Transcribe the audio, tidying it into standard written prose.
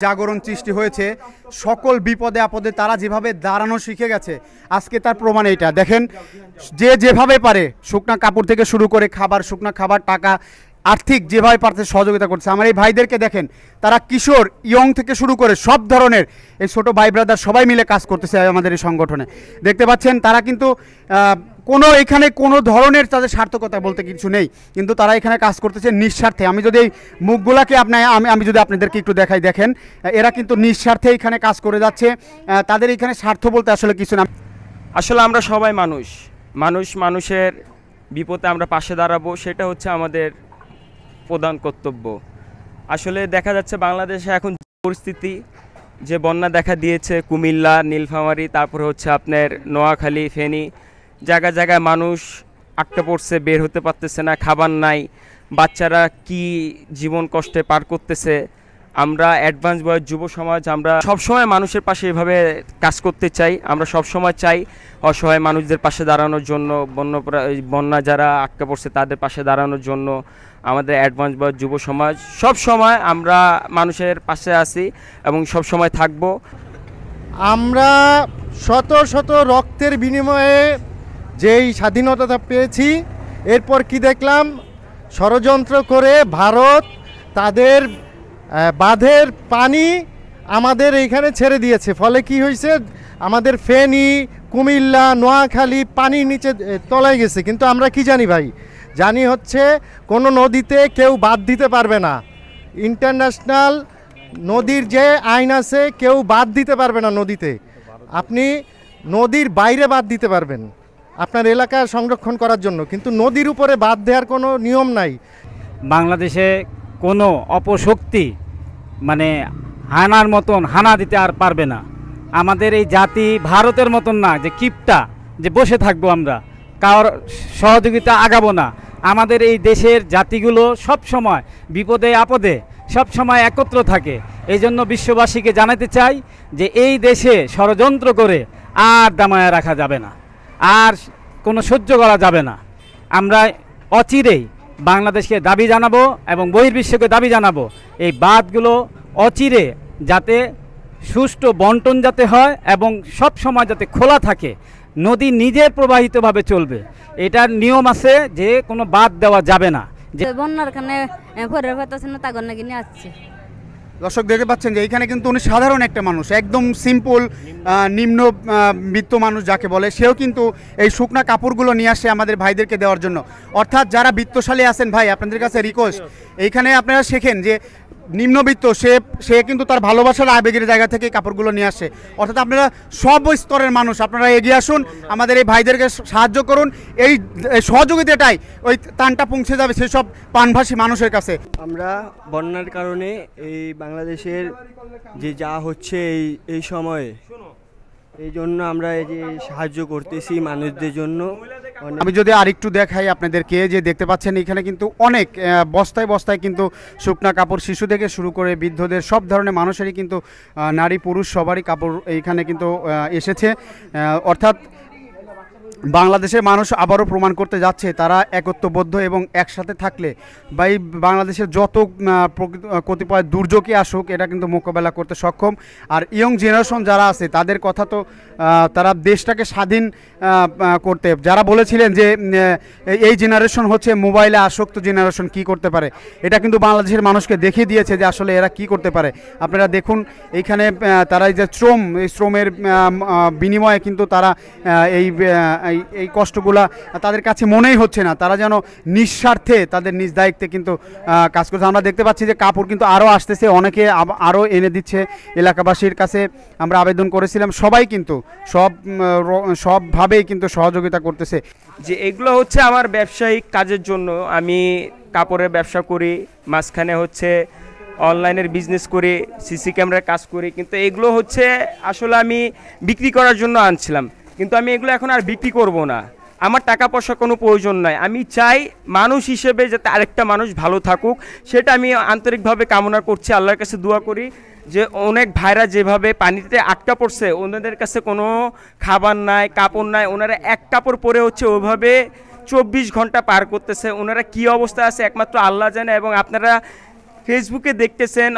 জাগরণ সৃষ্টি হয়েছে, সকল বিপদে আপদে তারা যেভাবে দাঁড়ানো শিখে গেছে, আজকে তার প্রমাণ এইটা দেখেন। যে যেভাবে পারে শুকনা কাপড় থেকে শুরু করে খাবার, শুকনা খাবার, টাকা, আর্থিক যেভাবে পারছে সহযোগিতা করছে। আমার এই ভাইদেরকে দেখেন, তারা কিশোর ইয়ং থেকে শুরু করে সব ধরনের এই ছোটো ভাই ব্রাদার সবাই মিলে কাজ করতেছে আমাদের এই সংগঠনে। দেখতে পাচ্ছেন তারা কিন্তু এখানে কোনো ধরনের তাদের সার্থকতা বলতে কিছু নেই, কিন্তু তারা এখানে কাজ করতেছে নিঃস্বার্থে। আমি যদি এই মুখগুলাকে আমি যদি আপনাদেরকে একটু দেখাই, দেখেন এরা কিন্তু নিঃস্বার্থে এখানে কাজ করে যাচ্ছে। তাদের এখানে স্বার্থ বলতে আসলে কিছু না। আসলে আমরা সবাই মানুষের বিপদে আমরা পাশে দাঁড়াবো, সেটা হচ্ছে আমাদের প্রধান কর্তব্য। আসলে দেখা যাচ্ছে বাংলাদেশে এখন পরিস্থিতি, যে বন্যা দেখা দিয়েছে কুমিল্লা, নীলফামারী, তারপরে হচ্ছে আপনার নোয়াখালী, ফেনী, জায়গায় জায়গায় মানুষ আটকে পড়ছে, বের হতে পারতেছে না, খাবার নাই, বাচ্চারা কি জীবন কষ্টে পার করতেছে। আমরা অ্যাডভান্স বয়স যুব সমাজ, আমরা সবসময় মানুষের পাশে এভাবে কাজ করতে চাই। আমরা সবসময় চাই অসহায় মানুষদের পাশে দাঁড়ানোর জন্য, বন্যা যারা আটকে পড়ছে তাদের পাশে দাঁড়ানোর জন্য। আমাদের অ্যাডভান্স বয়স যুব সমাজ সব সময় আমরা মানুষের পাশে আছি এবং সব সময় থাকব। আমরা শত শত রক্তের বিনিময়ে যেই স্বাধীনতা পেয়েছি, এরপর কি দেখলাম, ষড়যন্ত্র করে ভারত তাদের বাঁধের পানি আমাদের এইখানে ছেড়ে দিয়েছে। ফলে কি হয়েছে, আমাদের ফেনী, কুমিল্লা, নোয়াখালী পানির নিচে তলায় গেছে। কিন্তু আমরা কি জানি ভাই, জানি হচ্ছে কোনো নদীতে কেউ বাদ দিতে পারবে না। ইন্টারন্যাশনাল নদীর যে আইন আছে, কেউ বাদ দিতে পারবে না নদীতে। আপনি নদীর বাইরে বাদ দিতে পারবেন আপনার এলাকা সংরক্ষণ করার জন্য, কিন্তু নদীর উপরে বাদ দেওয়ার কোনো নিয়ম নাই। বাংলাদেশে কোনো অপশক্তি মানে হানার মতন হানা দিতে আর পারবে না। আমাদের এই জাতি ভারতের মতন না যে কিপটা, যে বসে থাকবো আমরা, কারোর সহযোগিতা আগাবো না। আমাদের এই দেশের জাতিগুলো সব সময় বিপদে আপদে সব সময় একত্র থাকে। এই জন্য বিশ্ববাসীকে জানাতে চাই যে এই দেশে ষড়যন্ত্র করে আর দামায়া রাখা যাবে না, আর কোনো সহ্য করা যাবে না। আমরা অচিরেই বাংলাদেশকে দাবি জানাবো এবং বহির্বিশ্বকে দাবি জানাবো, এই বাঁধগুলো অচিরে যাতে সুষ্ঠু বন্টন যাতে হয় এবং সব সময় যাতে খোলা থাকে, নদী নিজে প্রবাহিতভাবে চলবে, এটার নিয়ম আছে যে কোনো বাদ দেওয়া যাবে না। যে বন্যার কারণে পরের কথা তাগর নাকি নিয়ে আসছে। দর্শক দেখতে পাচ্ছেন যে এইখানে কিন্তু উনি সাধারণ একটা মানুষ, একদম সিম্পল নিম্ন বিত্ত মানুষ যাকে বলে, সেও কিন্তু এই শুকনা কাপড়গুলো নিয়ে আসে আমাদের ভাইদেরকে দেওয়ার জন্য। অর্থাৎ যারা বিত্তশালী আছেন ভাই, আপনাদের কাছে রিকোয়েস্ট, এইখানে আপনারা শেখেন যে নিম্নবিত্ত সে কিন্তু তার ভালোবাসার আবেগের জায়গা থেকে কাপড়গুলো নিয়ে আসে। অর্থাৎ আপনারা সব স্তরের মানুষ, আপনারা এগিয়ে আসুন, আমাদের এই ভাইদেরকে সাহায্য করুন। এই সহযোগিতাটাই ওই টানটা পৌঁছে যাবে সেসব পানভাসী মানুষের কাছে। আমরা বন্যার কারণে এই বাংলাদেশের যে যা হচ্ছে এই সময়ে, এই জন্য আমরা এই যে সাহায্য করতেছি মানুষদের জন্য। আমি যদি আরেকটু দেখাই আপনাদেরকে, যে দেখতে পাচ্ছেন এখানে কিন্তু অনেক বস্তায় বস্তায় কিন্তু শুকনা কাপড়, শিশু থেকে শুরু করে বৃদ্ধদের সব ধরনের মানুষেরই কিন্তু, নারী পুরুষ সবারই কাপড় এইখানে কিন্তু এসেছে। অর্থাৎ বাংলাদেশের মানুষ আবারও প্রমাণ করতে যাচ্ছে তারা একত্ববদ্ধ এবং একসাথে থাকলে বা এই বাংলাদেশের যত কতিপয় দুর্যোগই আসুক, এটা কিন্তু মোকাবেলা করতে সক্ষম। আর ইয়ং জেনারেশন যারা আছে তাদের কথা তো, তারা দেশটাকে স্বাধীন করতে, যারা বলেছিলেন যে এই জেনারেশন হচ্ছে মোবাইলে আসক্ত জেনারেশন, কি করতে পারে, এটা কিন্তু বাংলাদেশের মানুষকে দেখিয়ে দিয়েছে যে আসলে এরা কি করতে পারে। আপনারা দেখুন এইখানে তারা এই যে এই শ্রমের বিনিময়ে কিন্তু তারা এই কষ্টগুলা তাদের কাছে মনেই হচ্ছে না, তারা যেন নিঃস্বার্থে তাদের নিজ দায়িত্বে কিন্তু কাজ করছে। আমরা দেখতে পাচ্ছি যে কাপড় কিন্তু আরও আসতেছে, অনেকে আরও এনে দিচ্ছে এলাকাবাসীর কাছে। আমরা আবেদন করেছিলাম, সবাই কিন্তু সবভাবেই কিন্তু সহযোগিতা করতেছে। যে এগুলো হচ্ছে আমার ব্যবসায়িক কাজের জন্য, আমি কাপড়ের ব্যবসা করি, মাঝখানে হচ্ছে অনলাইনের বিজনেস করি, সিসি ক্যামেরার কাজ করি, কিন্তু এগুলো হচ্ছে আসলে আমি বিক্রি করার জন্য আনছিলাম, কিন্তু আমি এগুলো এখন আর বিক্রি করব না। আমার টাকা পয়সা কোনো প্রয়োজন নাই, আমি চাই মানুষ হিসেবে যাতে আরেকটা মানুষ ভালো থাকুক, সেটা আমি আন্তরিকভাবে কামনা করছি, আল্লাহর কাছে দোয়া করি যে অনেক ভাইরা যেভাবে পানিতে আটকা পড়ছে, ওনাদের কাছে কোনো খাবার নাই, কাপড় নাই, ওনারা এক কাপড় পরে হচ্ছে ওইভাবে 24 ঘন্টা পার করতেছে, ওনারা কি অবস্থা আছে একমাত্র আল্লাহ জানে। এবং আপনারা ফেসবুকে দেখতেছেন